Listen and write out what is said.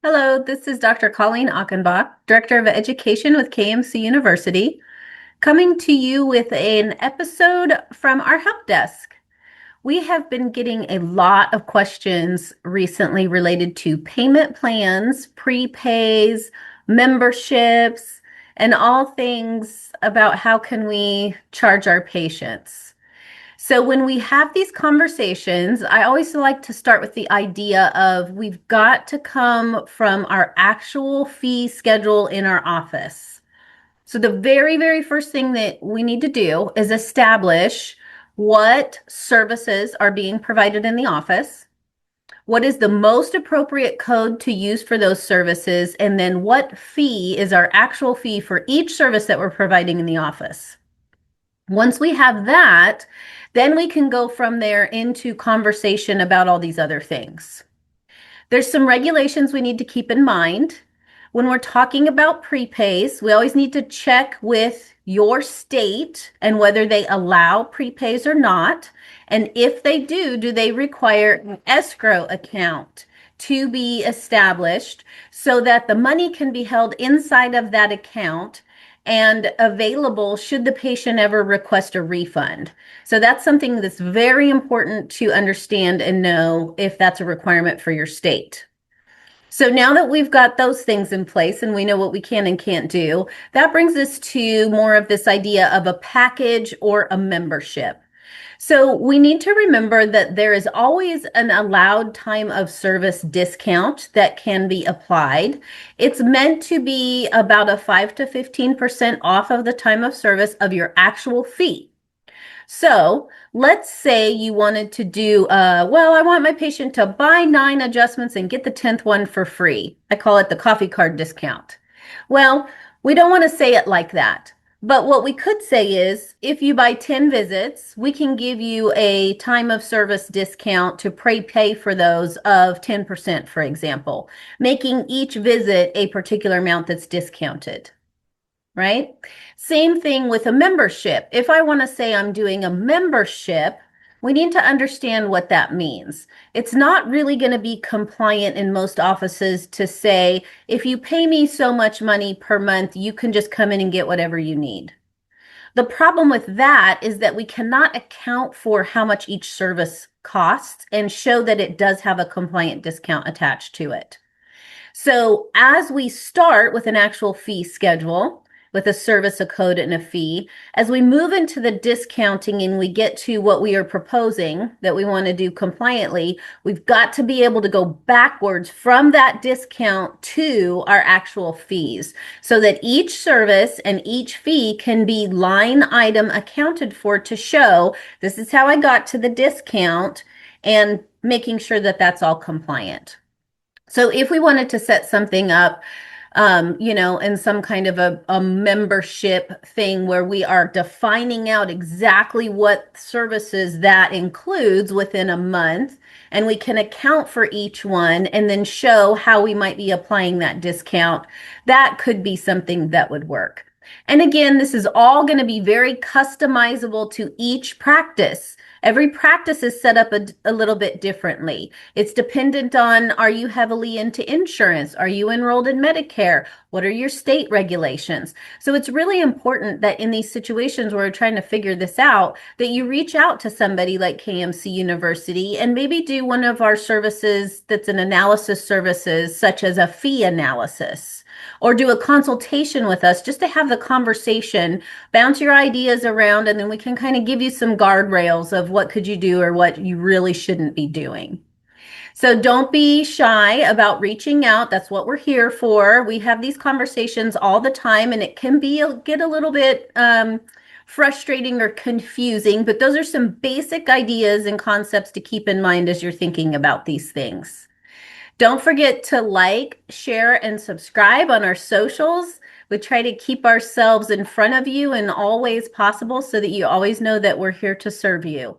Hello, this is Dr. Colleen Achenbach, Director of Education with KMC University, coming to you with an episode from our help desk. We have been getting a lot of questions recently related to payment plans, prepays, memberships, and all things about how can we charge our patients. So when we have these conversations, I always like to start with the idea of we've got to come from our actual fee schedule in our office. So the very first thing that we need to do is establish what services are being provided in the office, what is the most appropriate code to use for those services, and then what fee is our actual fee for each service that we're providing in the office. Once we have that, then we can go from there into conversation about all these other things. There's some regulations we need to keep in mind. When we're talking about prepays, we always need to check with your state and whether they allow prepays or not. And if they do they require an escrow account to be established so that the money can be held inside of that account and available should the patient ever request a refund. So that's something that's very important to understand and know if that's a requirement for your state. So now that we've got those things in place and we know what we can and can't do, that brings us to more of this idea of a package or a membership. So we need to remember that there is always an allowed time of service discount that can be applied. It's meant to be about a 5 to 15% off of the time of service of your actual fee. So let's say you wanted to do, well, I want my patient to buy 9 adjustments and get the 10th one for free. I call it the coffee card discount. Well, we don't want to say it like that. But what we could say is if you buy 10 visits, we can give you a time of service discount to prepay for those of 10%, for example, making each visit a particular amount that's discounted. Right? Same thing with a membership. If I want to say I'm doing a membership, we need to understand what that means. It's not really going to be compliant in most offices to say, if you pay me so much money per month, you can just come in and get whatever you need. The problem with that is that we cannot account for how much each service costs and show that it does have a compliant discount attached to it. So as we start with an actual fee schedule, with a service, a code, and a fee, as we move into the discounting and we get to what we are proposing that we want to do compliantly, we've got to be able to go backwards from that discount to our actual fees so that each service and each fee can be line item accounted for to show this is how I got to the discount and making sure that that's all compliant. So if we wanted to set something up, in some kind of a membership thing where we are defining out exactly what services that includes within a month, and we can account for each one and then show how we might be applying that discount, that could be something that would work. And again, this is all going to be very customizable to each practice. Every practice is set up a little bit differently. It's dependent on, are you heavily into insurance? Are you enrolled in Medicare? What are your state regulations? So it's really important that in these situations where we're trying to figure this out, that you reach out to somebody like KMC University and maybe do one of our services that's an analysis services, such as a fee analysis, or do a consultation with us just to have the conversation, bounce your ideas around, and then we can kind of give you some guardrails of what could you do or what you really shouldn't be doing. So don't be shy about reaching out. That's what we're here for. We have these conversations all the time, and it can get a little bit frustrating or confusing, but those are some basic ideas and concepts to keep in mind as you're thinking about these things. Don't forget to like, share, and subscribe on our socials. We try to keep ourselves in front of you in all ways possible so that you always know that we're here to serve you.